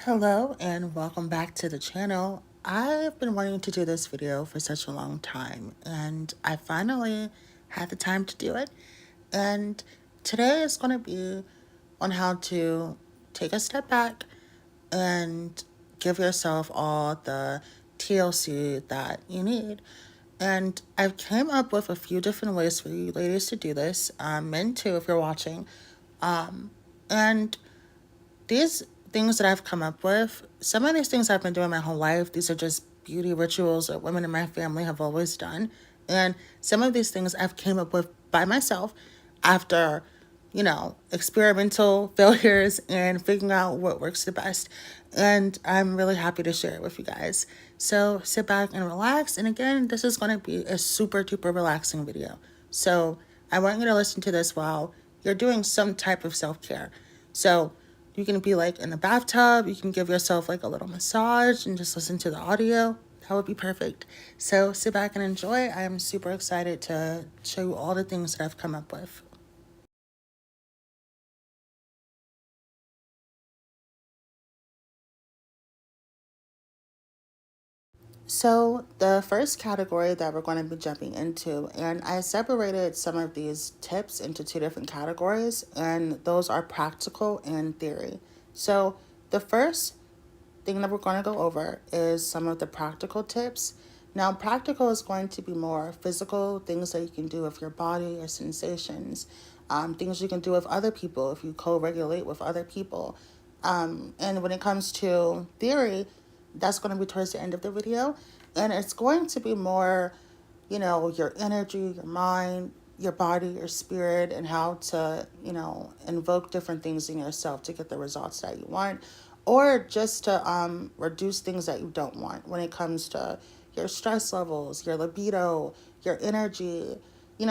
Hello and welcome back to the channel. I've been wanting to do this video for such a long time and I finally had the time to do it. And today is going to be on how to take a step back and give yourself all the TLC that you need. And I've came up with a few different ways for you ladies to do this, men too if you're watching. And these things that I've come up with, some of these things I've been doing my whole life. These are just beauty rituals that women in my family have always done. And some of these things I've came up with by myself after, experimental failures and figuring out what works the best. And I'm really happy to share it with you guys. So sit back and relax. And again, this is going to be a super duper relaxing video. So I want you to listen to this while you're doing some type of self-care. So you can be like in the bathtub, you can give yourself like a little massage and just listen to the audio. That would be perfect. So sit back and enjoy. I am super excited to show you all the things that I've come up with. So the first category that we're going to be jumping into, and I separated some of these tips into two different categories, and those are practical and theory. So the first thing that we're going to go over is some of the practical tips. Now, practical is going to be more physical, things that you can do with your body, your sensations, things you can do with other people if you co-regulate with other people. And when it comes to theory, that's going to be towards the end of the video. And it's going to be more, your energy, your mind, your body, your spirit, and how to, invoke different things in yourself to get the results that you want, or just to reduce things that you don't want when it comes to your stress levels, your libido, your energy,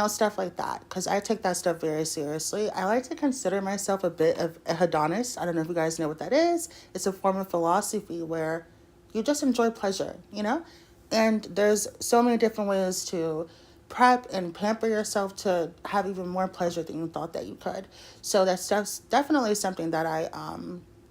stuff like that. Because I take that stuff very seriously. I like to consider myself a bit of a hedonist. I don't know if you guys know what that is. It's a form of philosophy where you just enjoy pleasure. And there's so many different ways to prep and pamper yourself to have even more pleasure than you thought that you could. So that's definitely something that I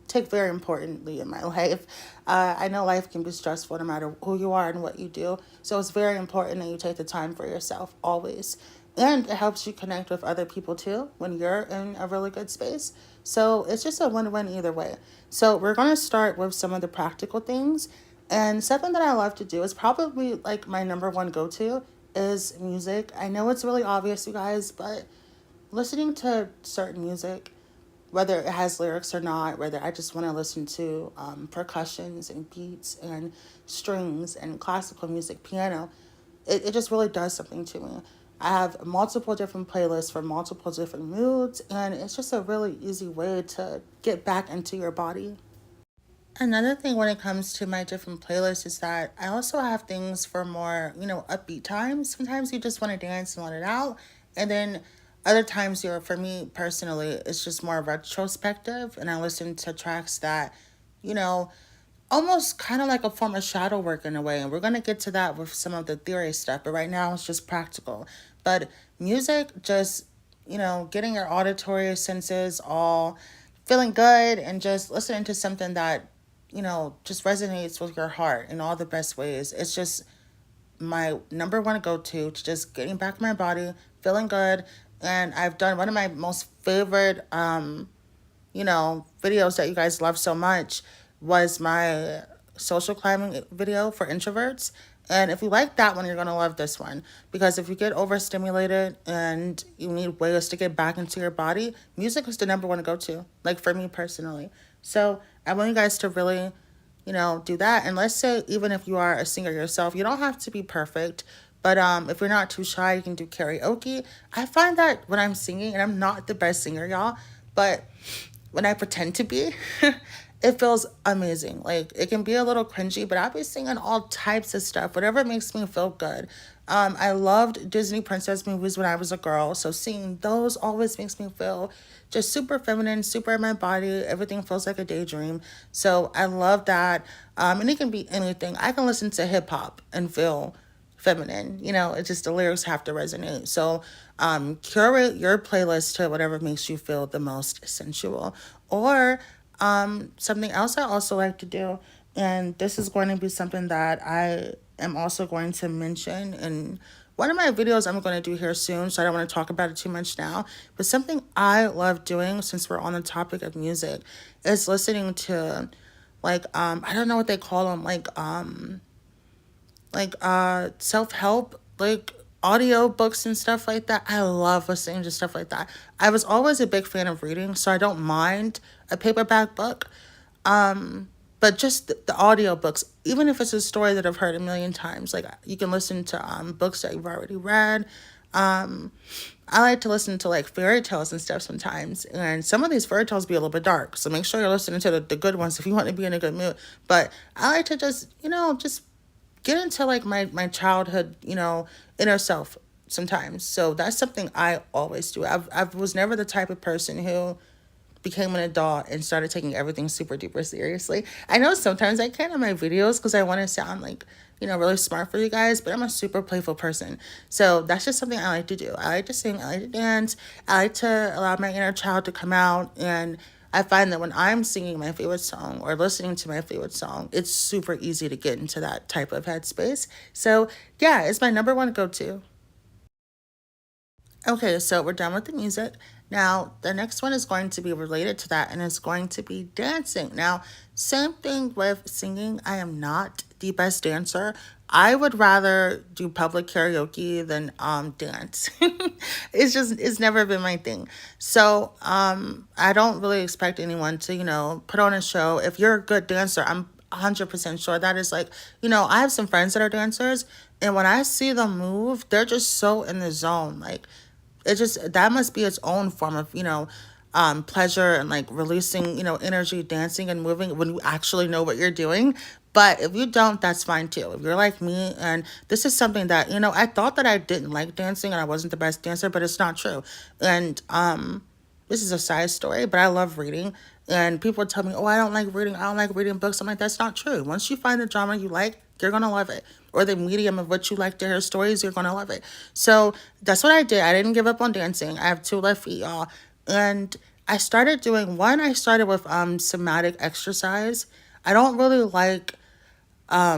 take very importantly in my life. I know life can be stressful no matter who you are and what you do. So it's very important that you take the time for yourself always. And it helps you connect with other people too when you're in a really good space. So it's just a win-win either way. So we're going to start with some of the practical things. And something that I love to do is probably like my number one go-to is music. I know it's really obvious, you guys, but listening to certain music, whether it has lyrics or not, whether I just want to listen to percussions and beats and strings and classical music, piano, it just really does something to me. I have multiple different playlists for multiple different moods, and it's just a really easy way to get back into your body. Another thing when it comes to my different playlists is that I also have things for more, upbeat times. Sometimes you just want to dance and let it out. And then other times for me personally, it's just more retrospective. And I listen to tracks that, you know, almost kind of like a form of shadow work in a way. And we're going to get to that with some of the theory stuff. But right now it's just practical. But music, just, getting your auditory senses all feeling good and just listening to something that just resonates with your heart in all the best ways. It's just my number one go to just getting back my body, feeling good. And I've done one of my most favorite, videos that you guys love so much was my social climbing video for introverts. And if you like that one, you're going to love this one. Because if you get overstimulated and you need ways to get back into your body, music is the number one to go to, like for me personally. So I want you guys to really, do that. And let's say even if you are a singer yourself, you don't have to be perfect. But if you're not too shy, you can do karaoke. I find that when I'm singing, and I'm not the best singer, y'all, but when I pretend to be, it feels amazing. Like it can be a little cringy, but I'll be singing all types of stuff, whatever makes me feel good. I loved Disney princess movies when I was a girl, so seeing those always makes me feel just super feminine, super in my body. Everything feels like a daydream. So I love that. And it can be anything. I can listen to hip hop and feel feminine. It's just the lyrics have to resonate. So curate your playlist to whatever makes you feel the most sensual. Or Something else I also like to do, and this is going to be something that I am also going to mention in one of my videos I'm going to do here soon, so I don't want to talk about it too much now. But something I love doing, since we're on the topic of music, is listening to, like, I don't know what they call them, self-help, like audio books and stuff like that. I love listening to stuff like that. I was always a big fan of reading, so I don't mind a paperback book. But just the audio books, even if it's a story that I've heard a million times, like you can listen to books that you've already read. I like to listen to like fairy tales and stuff sometimes, and some of these fairy tales be a little bit dark, so make sure you're listening to the good ones if you want to be in a good mood. But I like to just, just get into like my childhood, inner self sometimes. So that's something I always do. I was never the type of person who became an adult and started taking everything super duper seriously. I know sometimes I can in my videos because I want to sound like, really smart for you guys, but I'm a super playful person. So that's just something I like to do. I like to sing, I like to dance, I like to allow my inner child to come out. And I find that when I'm singing my favorite song or listening to my favorite song, it's super easy to get into that type of headspace. So yeah, it's my number one go-to. Okay, so we're done with the music. Now, the next one is going to be related to that, and it's going to be dancing. Now, same thing with singing. I am not the best dancer. I would rather do public karaoke than dance. It's never been my thing. So, I don't really expect anyone to, put on a show. If you're a good dancer, I'm 100% sure that is like, I have some friends that are dancers, and when I see them move, they're just so in the zone. Like, it just, that must be its own form of, pleasure and like releasing, energy, dancing and moving when you actually know what you're doing. But if you don't, that's fine too. If you're like me, and this is something that, I thought that I didn't like dancing and I wasn't the best dancer, but it's not true. And this is a side story, but I love reading. And people tell me, oh, I don't like reading. I don't like reading books. I'm like, that's not true. Once you find the genre you like, you're going to love it. Or the medium of what you like to hear stories, you're going to love it. So that's what I did. I didn't give up on dancing. I have two left feet, y'all. And I started with somatic exercise. I don't really like, I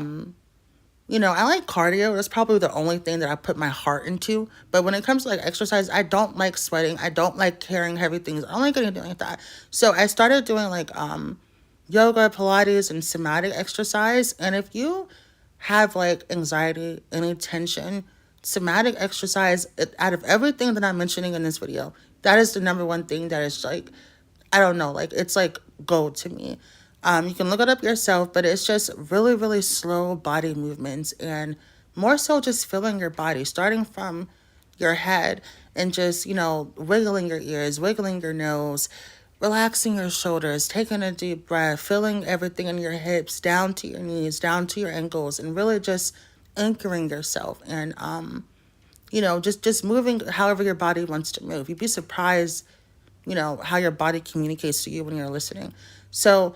like cardio. That's probably the only thing that I put my heart into. But when it comes to like exercise, I don't like sweating. I don't like carrying heavy things. I don't like anything like that. So I started doing like yoga, Pilates, and somatic exercise. And if you have like anxiety, any tension, somatic exercise, out of everything that I'm mentioning in this video, that is the number one thing that is like, I don't know, like it's like gold to me. You can look it up yourself, but it's just really, really slow body movements and more so just feeling your body, starting from your head and just, wiggling your ears, wiggling your nose, relaxing your shoulders, taking a deep breath, feeling everything in your hips, down to your knees, down to your ankles, and really just anchoring yourself and, just moving however your body wants to move. You'd be surprised, how your body communicates to you when you're listening. So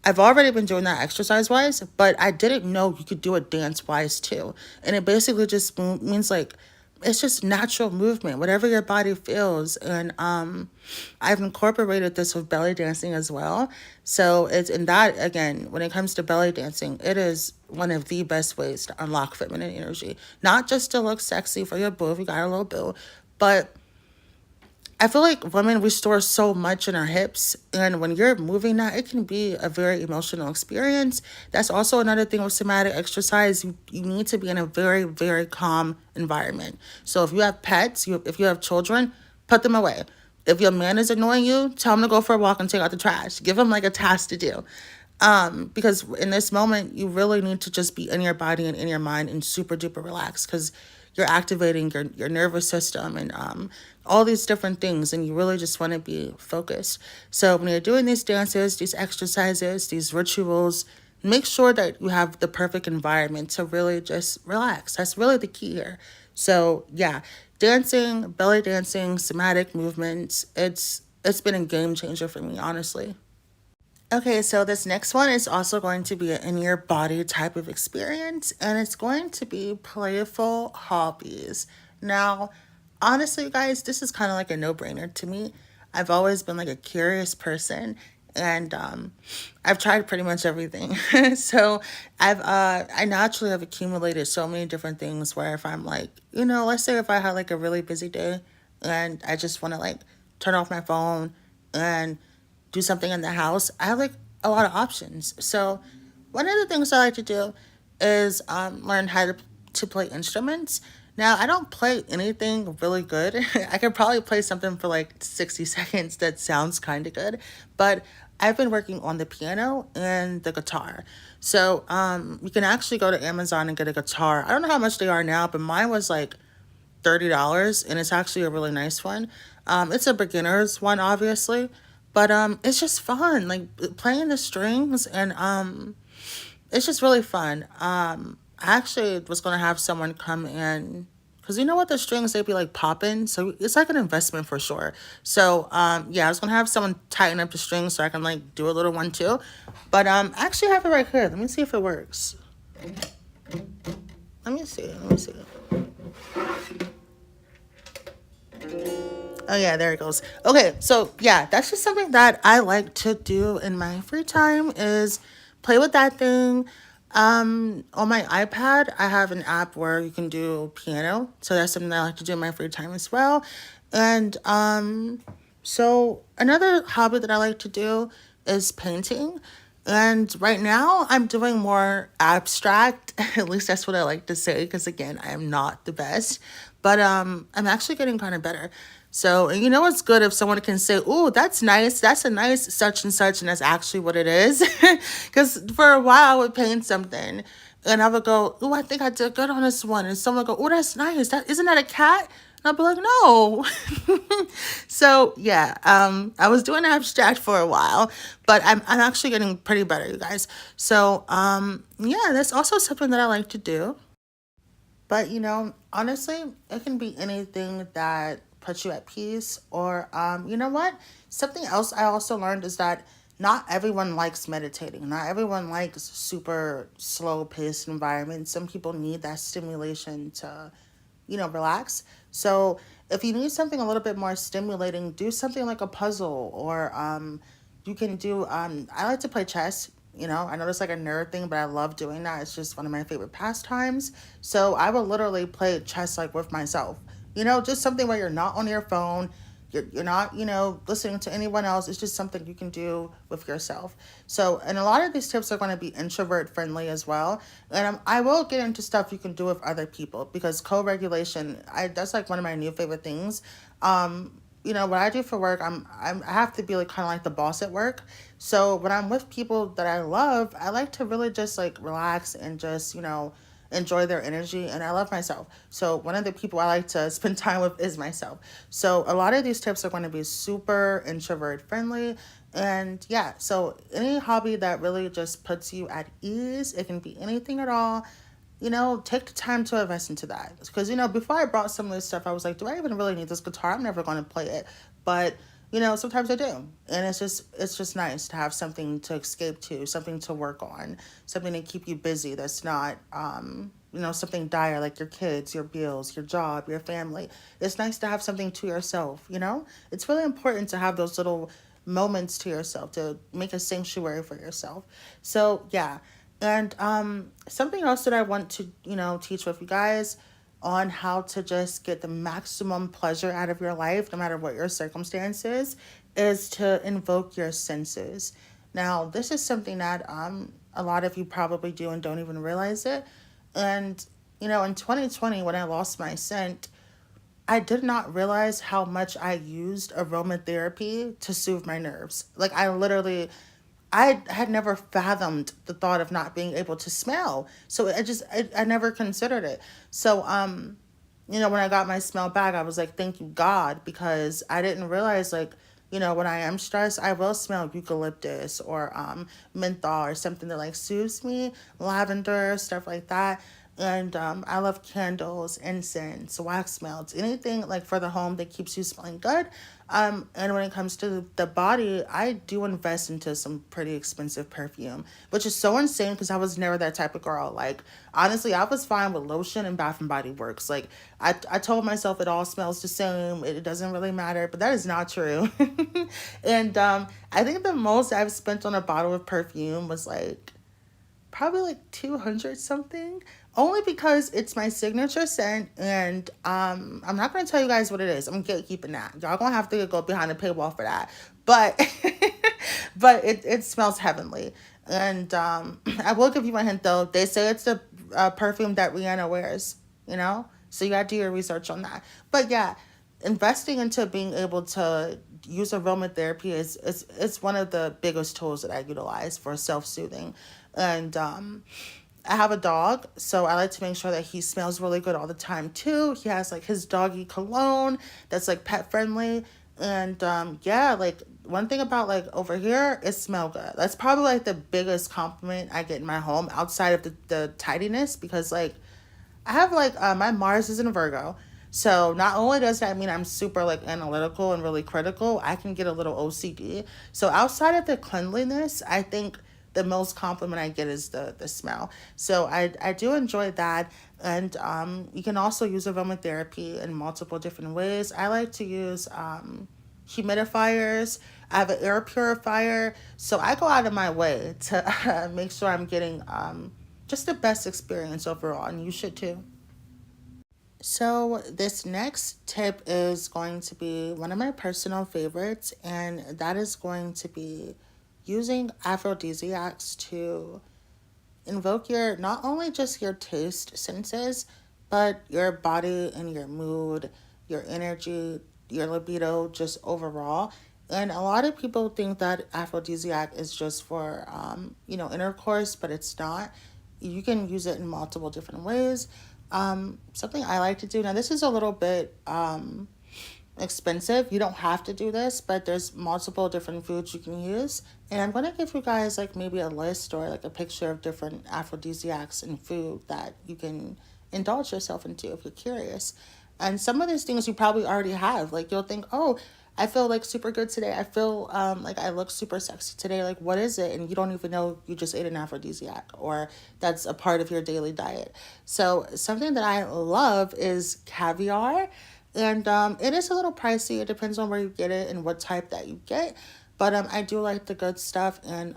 I've already been doing that exercise wise, but I didn't know you could do it dance wise too. And it basically just means like, it's just natural movement, whatever your body feels. And I've incorporated this with belly dancing as well. So it's in that, again, when it comes to belly dancing, it is one of the best ways to unlock feminine energy. Not just to look sexy for your boo if you got a little boo, but I feel like women, we store so much in our hips. And when you're moving that, it can be a very emotional experience. That's also another thing with somatic exercise. You need to be in a very, very calm environment. So if you have pets, if you have children, put them away. If your man is annoying you, tell him to go for a walk and take out the trash. Give him like a task to do. Because in this moment, you really need to just be in your body and in your mind and super duper relaxed, because you're activating your nervous system and all these different things, and you really just want to be focused. So when you're doing these dances, these exercises, these rituals, make sure that you have the perfect environment to really just relax. That's really the key here. So yeah, dancing, belly dancing, somatic movements, it's been a game changer for me, honestly. Okay, so this next one is also going to be an in your body type of experience, and it's going to be playful hobbies. Now, honestly, guys, this is kind of like a no brainer to me. I've always been like a curious person, And I've tried pretty much everything. So I naturally have accumulated so many different things where if I'm like, let's say if I had like a really busy day and I just want to like turn off my phone and do something in the house, I have like a lot of options. So one of the things I like to do is learn how to play instruments. Now, I don't play anything really good. I could probably play something for like 60 seconds that sounds kind of good, but I've been working on the piano and the guitar. So you can actually go to Amazon and get a guitar. I don't know how much they are now, but mine was like $30, and it's actually a really nice one. It's a beginner's one, obviously, but it's just fun, like playing the strings, and it's just really fun. I actually was gonna have someone come in because you know what, the strings they'd be like popping, so it's like an investment for sure. So yeah, I was gonna have someone tighten up the strings so I can like do a little one too. But I actually have it right here. Let me see if it works. Let me see. Let me see. Oh yeah, there it goes. Okay, so yeah, that's just something that I like to do in my free time is play with that thing. On my iPad, I have an app where you can do piano, so that's something that I like to do in my free time as well. And so another hobby that I like to do is painting. And right now, I'm doing more abstract. At least that's what I like to say, because again, I am not the best, but I'm actually getting kind of better. So, and you know what's good if someone can say, "Oh, that's nice. That's a nice such and such," and that's actually what it is. Because for a while, I would paint something, and I would go, "Oh, I think I did good on this one," and someone would go, "Oh, that's nice. That isn't that a cat?" And I'll be like, "No." So yeah, I was doing abstract for a while, but I'm actually getting pretty better, you guys. So yeah, that's also something that I like to do. But honestly, it can be anything that puts you at peace. Or you know what? Something else I also learned is that not everyone likes meditating. Not everyone likes super slow paced environments. Some people need that stimulation to relax. So if you need something a little bit more stimulating, do something like a puzzle, or you can do. I like to play chess. I know it's like a nerd thing, but I love doing that. It's just one of my favorite pastimes. So I will literally play chess like with myself. Just something where you're not on your phone. You're not, listening to anyone else. It's just something you can do with yourself. So, and a lot of these tips are going to be introvert friendly as well. And I will get into stuff you can do with other people because co-regulation, that's like one of my new favorite things. What I do for work, I have to be like kind of like the boss at work. So when I'm with people that I love, I like to really just like relax and just, enjoy their energy, and I love myself. So one of the people I like to spend time with is myself. So a lot of these tips are going to be super introvert friendly. And yeah, so any hobby that really just puts you at ease, it can be anything at all. Take the time to invest into that. Because, before I brought some of this stuff, I was like, do I even really need this guitar? I'm never going to play it. But, sometimes I do. And it's just nice to have something to escape to, something to work on, something to keep you busy that's not, something dire like your kids, your bills, your job, your family. It's nice to have something to yourself. It's really important to have those little moments to yourself, to make a sanctuary for yourself. So, yeah. And something else that I want to, teach with you guys on how to just get the maximum pleasure out of your life, no matter what your circumstances, is to invoke your senses. Now, this is something that a lot of you probably do and don't even realize it. And, in 2020, when I lost my scent, I did not realize how much I used aromatherapy to soothe my nerves. Like, I had never fathomed the thought of not being able to smell. So I never considered it. So, when I got my smell back, I was like, thank you, God, because I didn't realize, like, when I am stressed, I will smell eucalyptus or menthol or something that, like, soothes me, lavender, stuff like that. And I love candles, incense, wax melts, anything like for the home that keeps you smelling good. And when it comes to the body, I do invest into some pretty expensive perfume, which is so insane because I was never that type of girl. Like, honestly, I was fine with lotion and Bath and Body Works. Like, I told myself it all smells the same. It doesn't really matter, but that is not true. And I think the most I've spent on a bottle of perfume was like probably like 200 something, only because it's my signature scent. And I'm not going to tell you guys what it is. I'm gatekeeping that. Y'all gonna have to go behind the paywall for that. But but it smells heavenly. And I will give you a hint though. They say it's the perfume that Rihanna wears, you know, so you got to do your research on that. But yeah, investing into being able to use aromatherapy is one of the biggest tools that I utilize for self-soothing. And I have a dog, so I like to make sure that he smells really good all the time too. He has like his doggy cologne that's like pet friendly. And yeah, like one thing about like over here, it smell good. That's probably like the biggest compliment I get in my home outside of the tidiness, because like I have like my Mars is in Virgo. So not only does that mean I'm super like analytical and really critical, I can get a little OCD. So outside of the cleanliness, I think the most compliment I get is the smell. So I do enjoy that. And you can also use aromatherapy in multiple different ways. I like to use humidifiers. I have an air purifier. So I go out of my way to make sure I'm getting just the best experience overall, and you should too. So, this next tip is going to be one of my personal favorites, and that is going to be using aphrodisiacs to invoke your not only just your taste senses, but your body and your mood, your energy, your libido, just overall. And a lot of people think that aphrodisiac is just for, intercourse, but it's not. You can use it in multiple different ways. Something I like to do now, this is a little bit expensive. You don't have to do this, but there's multiple different foods you can use. And I'm going to give you guys like maybe a list or like a picture of different aphrodisiacs and food that you can indulge yourself into if you're curious. And some of these things you probably already have. Like you'll think, oh, I feel like super good today. I feel like I look super sexy today. Like, what is it? And you don't even know you just ate an aphrodisiac or that's a part of your daily diet. So something that I love is caviar. And it is a little pricey. It depends on where you get it and what type that you get. But I do like the good stuff. And,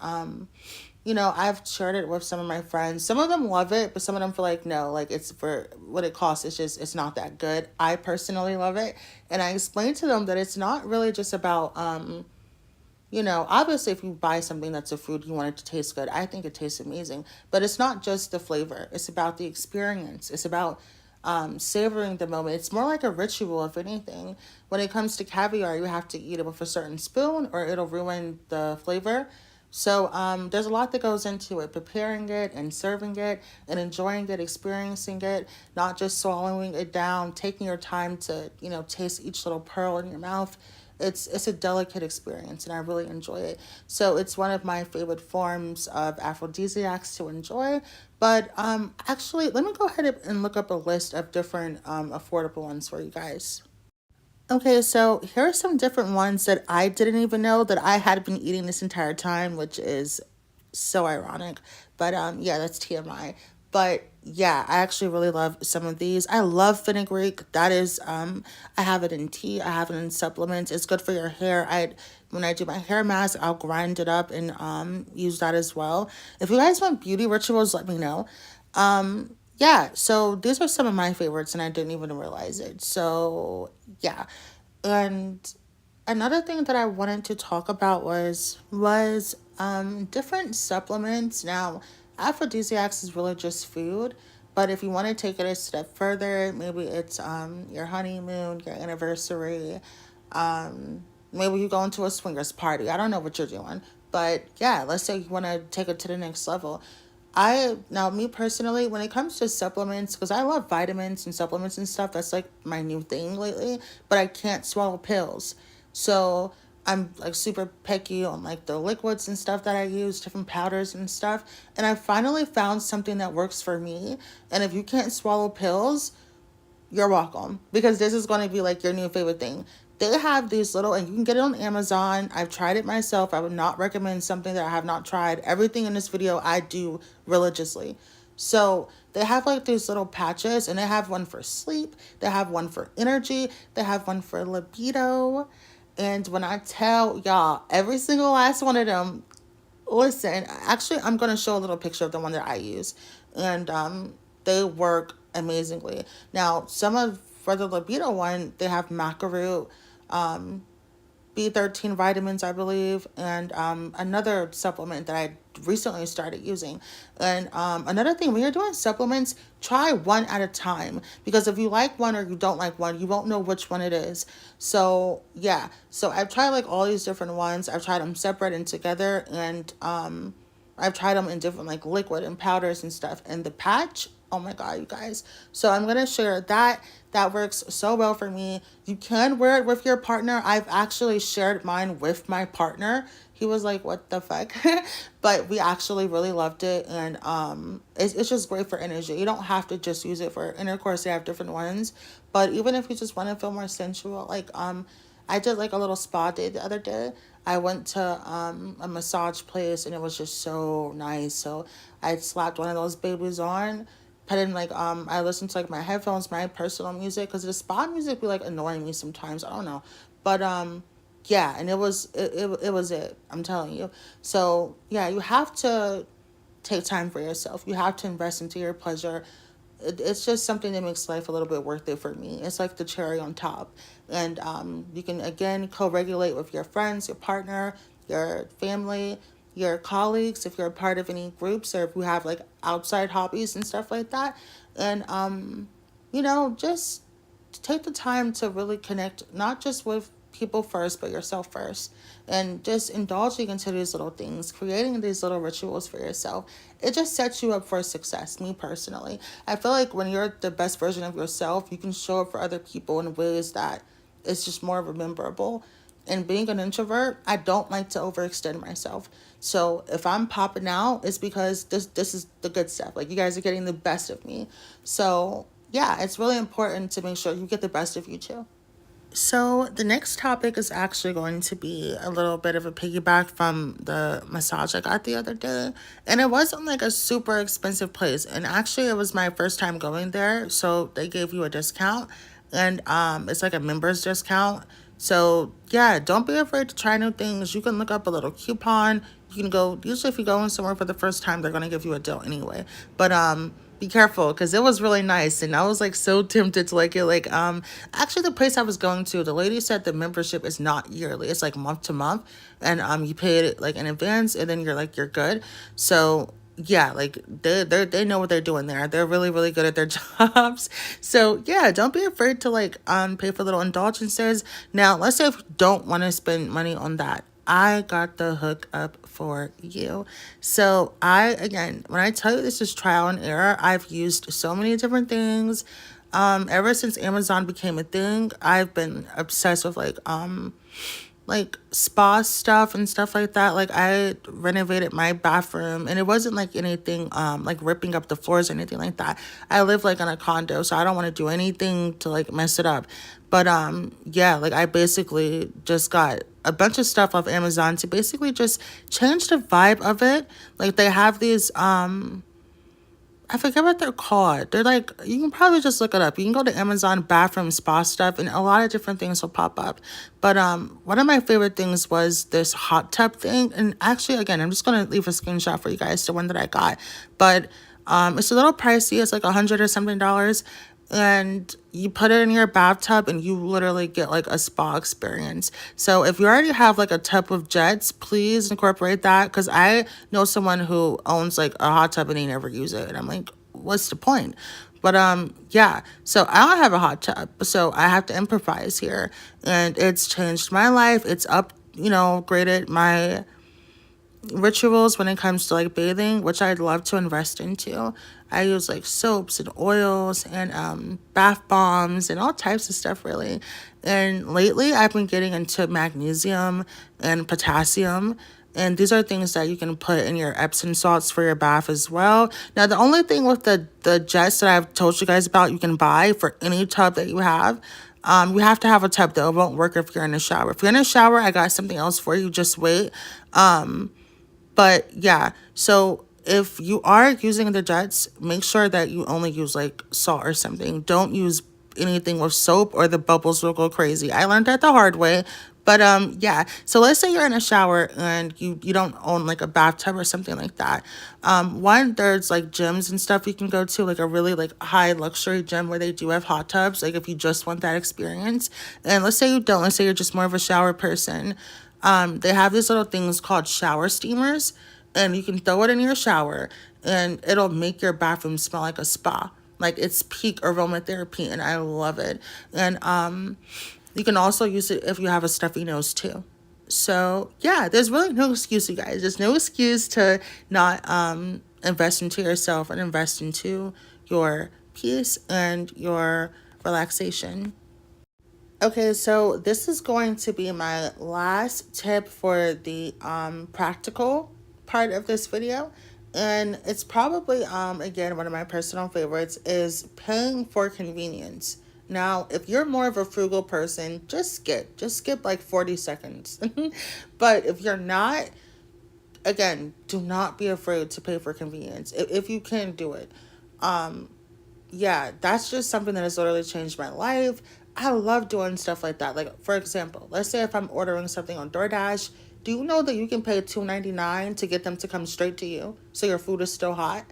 I've shared it with some of my friends. Some of them love it, but some of them feel like, no, like it's for what it costs. It's not that good. I personally love it. And I explained to them that it's not really just about, obviously if you buy something that's a food, you want it to taste good. I think it tastes amazing. But it's not just the flavor. It's about the experience. It's about savoring the moment. It's more like a ritual, if anything. When it comes to caviar, you have to eat it with a certain spoon or it'll ruin the flavor. So there's a lot that goes into it, preparing it and serving it and enjoying it, experiencing it, not just swallowing it down, taking your time to, taste each little pearl in your mouth. It's a delicate experience and I really enjoy it. So it's one of my favorite forms of aphrodisiacs to enjoy. But actually, let me go ahead and look up a list of different affordable ones for you guys. Okay, so here are some different ones that I didn't even know that I had been eating this entire time, which is so ironic. But yeah, that's TMI. But yeah, I actually really love some of these. I love fenugreek. That is I have it in tea, I have it in supplements. It's good for your hair. When I do my hair mask, I'll grind it up and use that as well. If you guys want beauty rituals, let me know. Yeah, so these are some of my favorites and I didn't even realize it. So yeah. And another thing that I wanted to talk about was different supplements. Now, aphrodisiacs is really just food, but if you want to take it a step further, maybe it's your honeymoon, your anniversary, maybe you go into a swingers party. I don't know what you're doing, but yeah, let's say you want to take it to the next level. Me personally, when it comes to supplements, because I love vitamins and supplements and stuff, that's like my new thing lately, but I can't swallow pills. So I'm like super picky on like the liquids and stuff that I use, different powders and stuff. And I finally found something that works for me. And if you can't swallow pills, you're welcome, because this is going to be like your new favorite thing. They have these little, and you can get it on Amazon. I've tried it myself. I would not recommend something that I have not tried. Everything in this video I do religiously. So they have like these little patches, and they have one for sleep. They have one for energy. They have one for libido. And when I tell y'all, every single last one of them, listen, actually, I'm going to show a little picture of the one that I use. And they work amazingly. Now, some of, for the libido one, they have macaroot, B13 vitamins, I believe, and another supplement that I recently started using. And another thing, when you're doing supplements, try one at a time, because if you like one or you don't like one, you won't know which one it is. So yeah, so I've tried like all these different ones. I've tried them separate and together, and I've tried them in different like liquid and powders and stuff. And the patch, oh my god, you guys. So I'm gonna share that. That works so well for me. You can wear it with your partner. I've actually shared mine with my partner. He was like, what the fuck? But we actually really loved it. And it's just great for energy. You don't have to just use it for intercourse. They have different ones. But even if you just want to feel more sensual, like I did like a little spa day the other day. I went to a massage place, and it was just so nice. So I slapped one of those babies on, put in like I listened to like my headphones, my personal music, because the spa music be like annoying me sometimes. I don't know, but yeah, and it was it. I'm telling you. So yeah, you have to take time for yourself. You have to invest into your pleasure. It's just something that makes life a little bit worth it for me. It's like the cherry on top. And you can, again, co-regulate with your friends, your partner, your family, your colleagues, if you're a part of any groups, or if you have like outside hobbies and stuff like that. And, just take the time to really connect, not just with people first, but yourself first. And just indulging into these little things, creating these little rituals for yourself. It just sets you up for success, me personally. I feel like when you're the best version of yourself, you can show up for other people in ways that it's just more memorable. And being an introvert, I don't like to overextend myself. So if I'm popping out, it's because this is the good stuff. Like, you guys are getting the best of me. So yeah, it's really important to make sure you get the best of you too. So the next topic is actually going to be a little bit of a piggyback from the massage I got the other day. And it wasn't like a super expensive place. And actually it was my first time going there. So they gave you a discount. And it's like a member's discount. So yeah, don't be afraid to try new things. You can look up a little coupon. You can go, usually if you go in somewhere for the first time, they're going to give you a deal anyway. But be careful, because it was really nice, and I was like so tempted to like it. Like actually the place I was going to, the lady said the membership is not yearly, it's like month to month, and you pay it like in advance, and then you're good. So yeah, like they know what they're doing there. They're really, really good at their jobs. So yeah, don't be afraid to like pay for little indulgences. Now let's say if you don't want to spend money on that, I got the hook up for you. So again, when I tell you this is trial and error, I've used so many different things. Ever since Amazon became a thing, I've been obsessed with like spa stuff and stuff like that. Like, I renovated my bathroom, and it wasn't like anything like ripping up the floors or anything like that. I live like in a condo, so I don't want to do anything to like mess it up. But yeah, like I basically just got a bunch of stuff off Amazon to basically just change the vibe of it. Like, they have these I forget what they're called. They're like, you can probably just look it up. You can go to Amazon bathroom spa stuff, and a lot of different things will pop up. But one of my favorite things was this hot tub thing. And actually, again, I'm just going to leave a screenshot for you guys, the one that I got. But it's a little pricey. It's like $100 or something. And you put it in your bathtub, and you literally get like a spa experience. So if you already have like a tub of jets, please incorporate that, because I know someone who owns like a hot tub and they never use it, and I'm like, what's the point? But yeah, so I don't have a hot tub, so I have to improvise here, and it's changed my life. It's graded my rituals when it comes to like bathing, which I'd love to invest into. I use like soaps and oils and bath bombs and all types of stuff really. And lately I've been getting into magnesium and potassium. And these are things that you can put in your Epsom salts for your bath as well. Now, the only thing with the jets that I've told you guys about you can buy for any tub that you have to have a tub though. It won't work if you're in the shower. If you're in the shower, I got something else for you. Just wait. But yeah, so if you are using the jets, make sure that you only use like salt or something. Don't use anything with soap or the bubbles will go crazy. I learned that the hard way. But yeah, so let's say you're in a shower and you don't own like a bathtub or something like that. One, there's like gyms and stuff you can go to, like a really like high luxury gym where they do have hot tubs, like if you just want that experience. And let's say you don't, let's say you're just more of a shower person. They have these little things called shower steamers, and you can throw it in your shower, and it'll make your bathroom smell like a spa. Like it's peak aromatherapy, and I love it. And you can also use it if you have a stuffy nose too. So yeah, there's really no excuse, you guys. There's no excuse to not invest into yourself and invest into your peace and your relaxation. Okay, so this is going to be my last tip for the practical part of this video. And it's probably again one of my personal favorites is paying for convenience. Now, if you're more of a frugal person, just skip like 40 seconds. But if you're not, again, do not be afraid to pay for convenience if you can do it. Yeah, that's just something that has literally changed my life. I love doing stuff like that. Like, for example, let's say if I'm ordering something on DoorDash, do you know that you can pay $2.99 to get them to come straight to you so your food is still hot?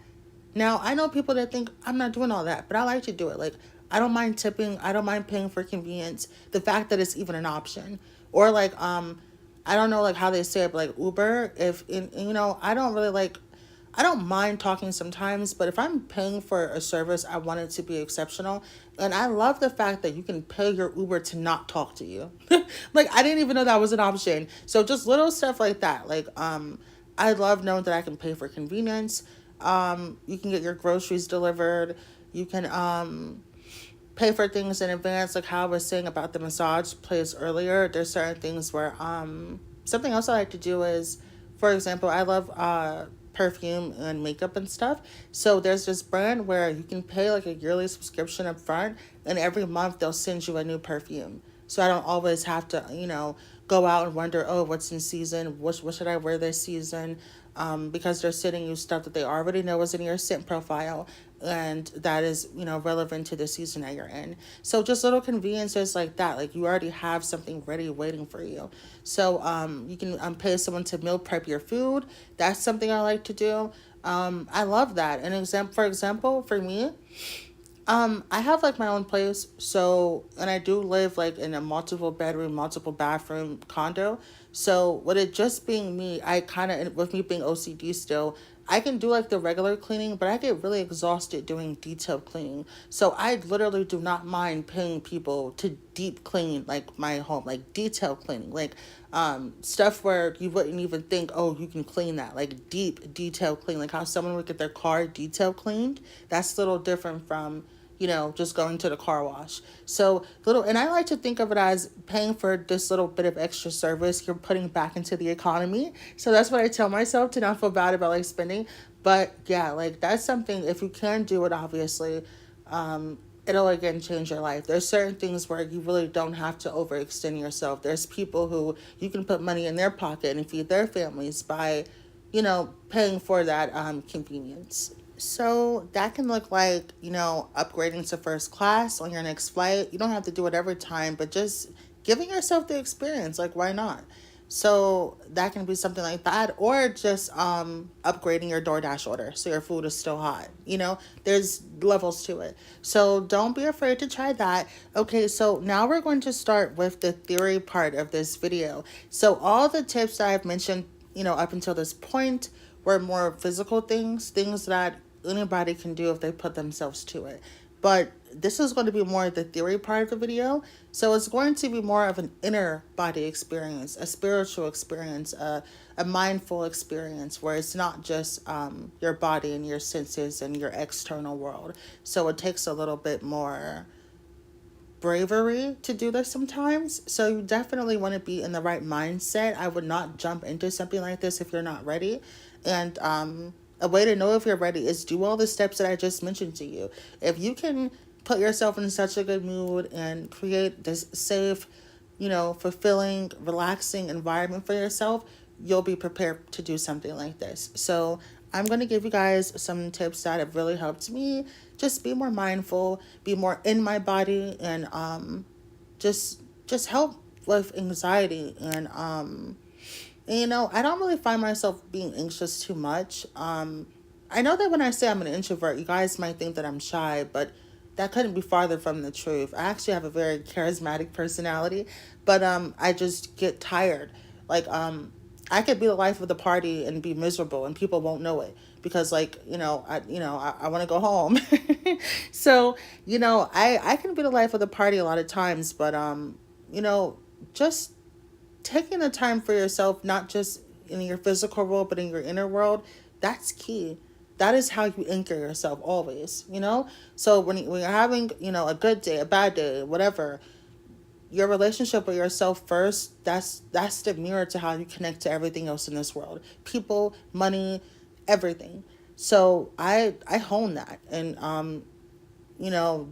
Now, I know people that think I'm not doing all that, but I like to do it. Like, I don't mind tipping. I don't mind paying for convenience. The fact that it's even an option. Or like, I don't know like how they say it, but like Uber, if you know, I don't mind talking sometimes, but if I'm paying for a service, I want it to be exceptional. And I love the fact that you can pay your Uber to not talk to you. Like I didn't even know that was an option. So just little stuff like that. Like I love knowing that I can pay for convenience. You can get your groceries delivered. You can pay for things in advance, like how I was saying about the massage place earlier. There's certain things where something else I like to do is, for example, I love perfume and makeup and stuff. So there's this brand where you can pay like a yearly subscription up front, and every month they'll send you a new perfume. So I don't always have to, go out and wonder, oh, what's in season? What should I wear this season? Because they're sending you stuff that they already know is in your scent profile, and that is, relevant to the season that you're in. So just little conveniences like that, like you already have something ready waiting for you. So you can pay someone to meal prep your food. That's something I like to do. I love that. For example, for me, I have like my own place, so and I do live like in a multiple bedroom, multiple bathroom condo. So with it just being me, I kind of with me being OCD still, I can do like the regular cleaning, but I get really exhausted doing detailed cleaning. So I literally do not mind paying people to deep clean like my home, like detailed cleaning, like stuff where you wouldn't even think, oh, you can clean that, like deep detailed clean, like how someone would get their car detail cleaned. That's a little different from just going to the car wash. So and I like to think of it as paying for this little bit of extra service you're putting back into the economy. So that's what I tell myself to not feel bad about like spending. But yeah, like that's something, if you can do it, obviously, it'll again change your life. There's certain things where you really don't have to overextend yourself. There's people who you can put money in their pocket and feed their families by, paying for that convenience. So that can look like, upgrading to first class on your next flight. You don't have to do it every time, but just giving yourself the experience. Like, why not? So that can be something like that, or just upgrading your DoorDash order so your food is still hot. There's levels to it. So don't be afraid to try that. Okay, so now we're going to start with the theory part of this video. So all the tips that I've mentioned, up until this point were more physical things that anybody can do if they put themselves to it. but this is going to be more the theory part of the video. So it's going to be more of an inner body experience, a spiritual experience, a mindful experience where it's not just your body and your senses and your external world. So it takes a little bit more bravery to do this sometimes. So you definitely want to be in the right mindset. I would not jump into something like this if you're not ready. And a way to know if you're ready is do all the steps that I just mentioned to you. If you can put yourself in such a good mood and create this safe, fulfilling, relaxing environment for yourself, you'll be prepared to do something like this. So I'm going to give you guys some tips that have really helped me just be more mindful, be more in my body, and just help with anxiety. And I don't really find myself being anxious too much. I know that when I say I'm an introvert, you guys might think that I'm shy, but that couldn't be farther from the truth. I actually have a very charismatic personality, but I just get tired. Like I could be the life of the party and be miserable, and people won't know it because, I want to go home. So I can be the life of the party a lot of times, but just taking the time for yourself, not just in your physical world, but in your inner world, that's key. That is how you anchor yourself always. So when you're having, a good day, a bad day, whatever, your relationship with yourself first, that's the mirror to how you connect to everything else in this world. People, money, everything. So I hone that. And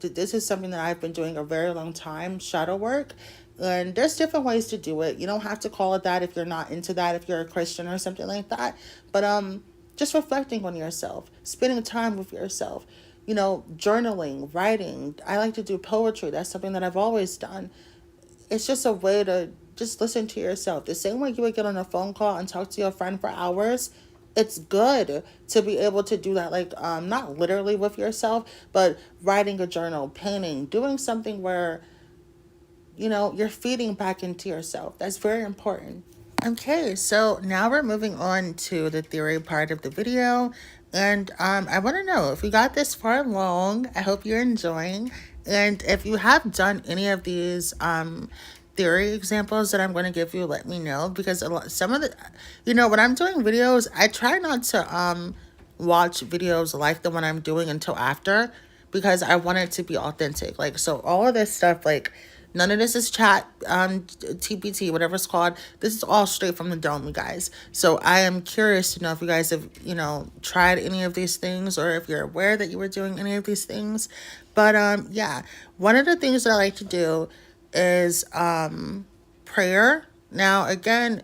this is something that I've been doing a very long time, shadow work. And there's different ways to do it. You don't have to call it that if you're not into that, if you're a Christian or something like that. But just reflecting on yourself, spending time with yourself, journaling, writing. I like to do poetry. That's something that I've always done. It's just a way to just listen to yourself. The same way you would get on a phone call and talk to your friend for hours, it's good to be able to do that, like not literally with yourself, but writing a journal, painting, doing something where you're feeding back into yourself. That's very important. Okay, so now we're moving on to the theory part of the video. And I want to know if you got this far along, I hope you're enjoying. And if you have done any of these theory examples that I'm going to give you, let me know. Because some of the, when I'm doing videos, I try not to watch videos like the one I'm doing until after, because I want it to be authentic. Like, so all of this stuff, like, none of this is chat, TPT, whatever it's called. This is all straight from the dome, you guys. So I am curious to know if you guys have, tried any of these things, or if you're aware that you were doing any of these things. But yeah, one of the things that I like to do is prayer. Now, again,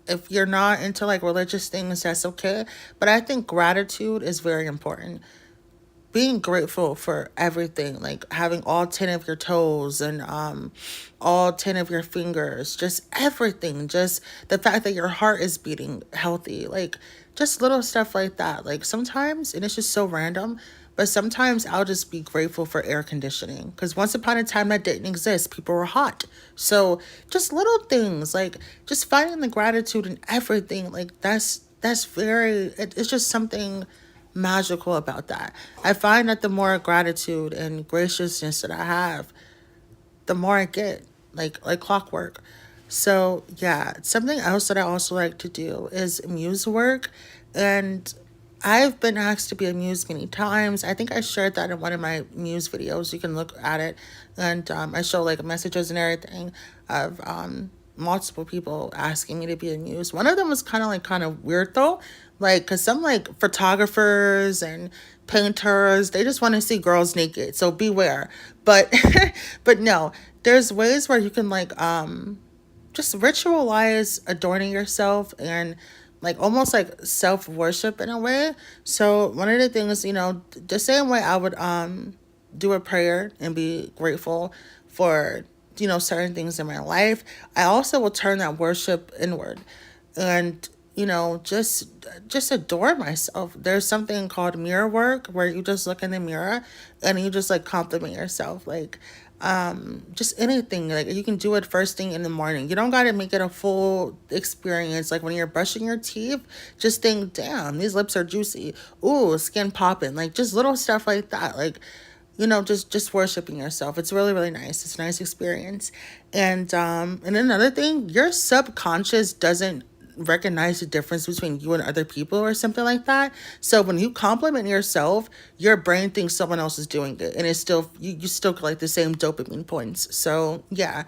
if you're not into like religious things, that's okay. But I think gratitude is very important. Being grateful for everything, like having all 10 of your toes and all 10 of your fingers, just everything, just the fact that your heart is beating healthy, like just little stuff like that. Like sometimes, and it's just so random, but sometimes I'll just be grateful for air conditioning, because once upon a time that didn't exist. People were hot. So just little things, like just finding the gratitude in everything, like that's very, it's just something magical about that. I find that the more gratitude and graciousness that I have, the more I get, like clockwork. So yeah, something else that I also like to do is muse work. And I've been asked to be a muse many times. I think I shared that in one of my muse videos. You can look at it. And I show like messages and everything of multiple people asking me to be a muse. One of them was kind of weird though. Like, because some like photographers and painters, they just want to see girls naked. So beware. But but no, there's ways where you can like just ritualize adorning yourself and like almost like self-worship in a way. So one of the things, the same way I would do a prayer and be grateful for certain things in my life, I also will turn that worship inward and just adore myself. There's something called mirror work where you just look in the mirror and you just like compliment yourself, like just anything. Like you can do it first thing in the morning. You don't got to make it a full experience. Like when you're brushing your teeth, just think, damn, these lips are juicy. Ooh, skin popping. Like just little stuff like that. Like just worshiping yourself. It's really, really nice. It's a nice experience. And another thing, your subconscious doesn't recognize the difference between you and other people or something like that. So when you compliment yourself, your brain thinks someone else is doing it, and it's still you still get like the same dopamine points. So yeah.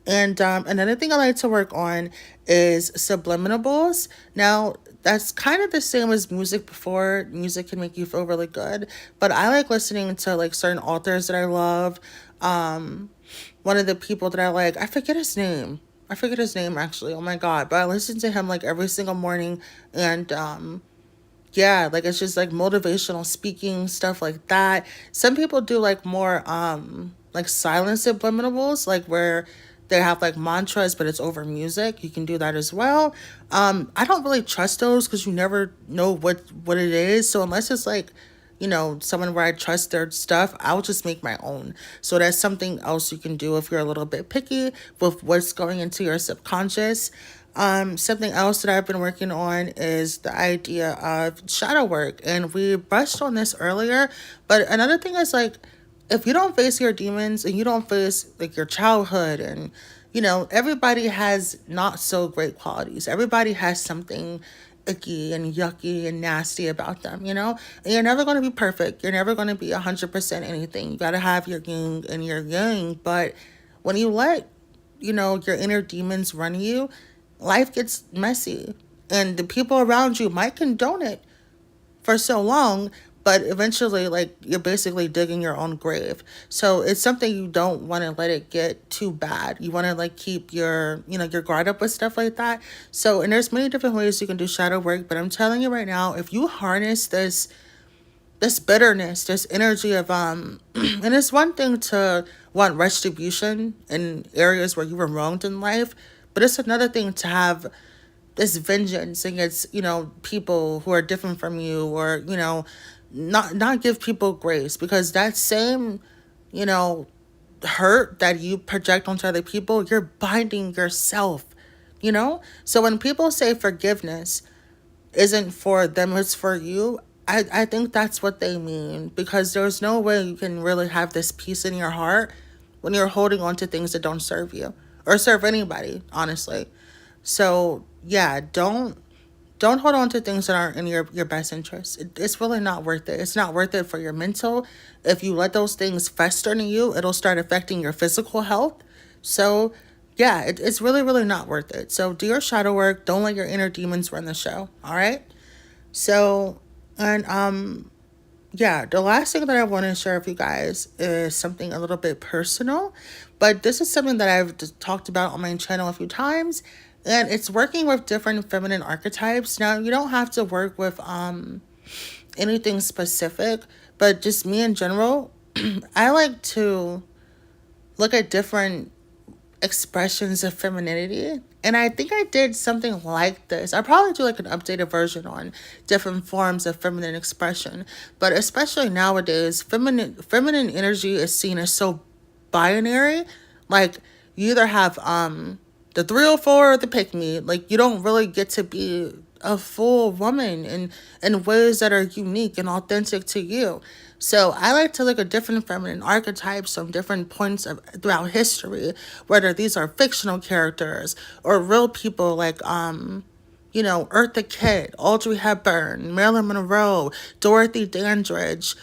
And another thing I like to work on is subliminables. Now, that's kind of the same as music before. Music can make you feel really good. But I like listening to like certain authors that I love. One of the people that I like, I forget his name. I forget his name actually. Oh my God. But I listen to him like every single morning. And yeah, like it's just like motivational speaking, stuff like that. Some people do like more like silent subliminables, like where they have like mantras but it's over music. You can do that as well. I don't really trust those because you never know what it is. So unless it's like, someone where I trust their stuff, I'll just make my own. So that's something else you can do if you're a little bit picky with what's going into your subconscious. Something else that I've been working on is the idea of shadow work. And we brushed on this earlier, but another thing is like, if you don't face your demons and you don't face like your childhood and, everybody has not so great qualities. Everybody has something icky and yucky and nasty about them, and you're never going to be perfect. You're never going to be 100% anything. You got to have your yin and your yang. But when you let, your inner demons run you, life gets messy, and the people around you might condone it for so long, but eventually like you're basically digging your own grave. So it's something you don't want to let it get too bad. You want to like keep your guard up with stuff like that. So, and there's many different ways you can do shadow work, but I'm telling you right now, if you harness this bitterness, this energy of and it's one thing to want retribution in areas where you were wronged in life, but it's another thing to have this vengeance against, people who are different from you, or, not give people grace, because that same, hurt that you project onto other people, you're binding yourself. So when people say forgiveness isn't for them, it's for you, I think that's what they mean, because there's no way you can really have this peace in your heart when you're holding on to things that don't serve you or serve anybody, honestly. So yeah, don't hold on to things that aren't in your best interest. It's really not worth it. It's not worth it for your mental. If you let those things fester in you, it'll start affecting your physical health. So yeah, it's really, really not worth it. So do your shadow work. Don't let your inner demons run the show. All right. So, and yeah, the last thing that I want to share with you guys is something a little bit personal, but this is something that I've talked about on my channel a few times, and it's working with different feminine archetypes. Now, you don't have to work with anything specific, but just me in general, I like to look at different expressions of femininity. And I think I did something like this. I probably do like an updated version on different forms of feminine expression. But especially nowadays, feminine energy is seen as so binary. Like you either have the 304 or the pick me. Like you don't really get to be a full woman in ways that are unique and authentic to you. So I like to look at different feminine archetypes from different points throughout history, whether these are fictional characters or real people like Eartha Kitt, Audrey Hepburn, Marilyn Monroe, Dorothy Dandridge,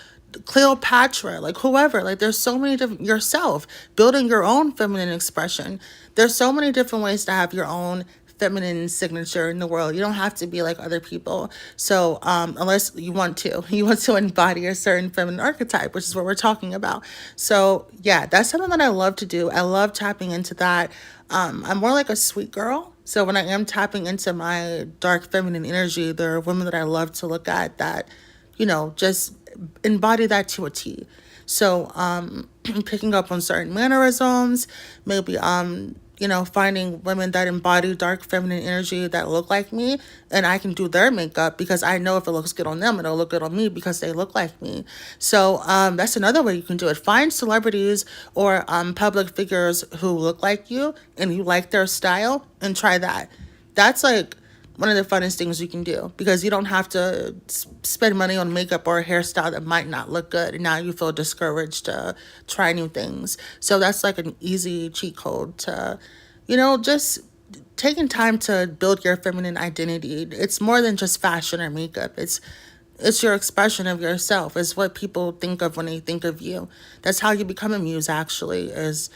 Cleopatra, like whoever. Like there's so many different, yourself building your own feminine expression. There's so many different ways to have your own feminine signature in the world. You don't have to be like other people. So unless you want to embody a certain feminine archetype, which is what we're talking about. So yeah, that's something that I love to do. I love tapping into that. I'm more like a sweet girl. So when I am tapping into my dark feminine energy, there are women that I love to look at that, just embody that to a T. So picking up on certain mannerisms, maybe finding women that embody dark feminine energy that look like me, and I can do their makeup because I know if it looks good on them, it'll look good on me because they look like me. So that's another way you can do it. Find celebrities or public figures who look like you and you like their style, and try that. That's like one of the funnest things you can do, because you don't have to spend money on makeup or a hairstyle that might not look good, and now you feel discouraged to try new things. So that's like an easy cheat code to, just taking time to build your feminine identity. It's more than just fashion or makeup. It's your expression of yourself. It's what people think of when they think of you. That's how you become a muse, actually, is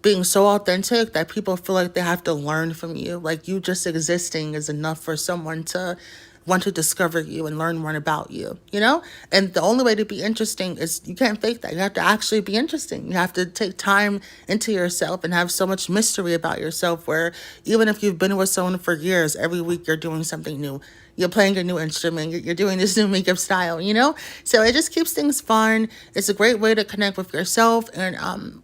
being so authentic that people feel like they have to learn from you. Like, you just existing is enough for someone to want to discover you and learn more about you. And the only way to be interesting is, you can't fake that. You have to actually be interesting. You have to take time into yourself and have so much mystery about yourself, where even if you've been with someone for years, every week you're doing something new. You're playing a new instrument, you're doing this new makeup style. So it just keeps things fun. It's a great way to connect with yourself and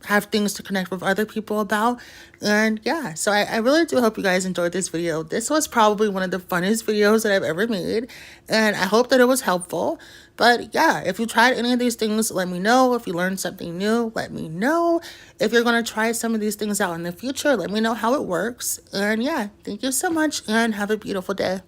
have things to connect with other people about. And yeah, so I really do hope you guys enjoyed this video. This was probably one of the funnest videos that I've ever made, and I hope that it was helpful. But yeah, if you tried any of these things, let me know. If you learned something new, let me know. If you're going to try some of these things out in the future, let me know how it works. And yeah, thank you so much, and have a beautiful day.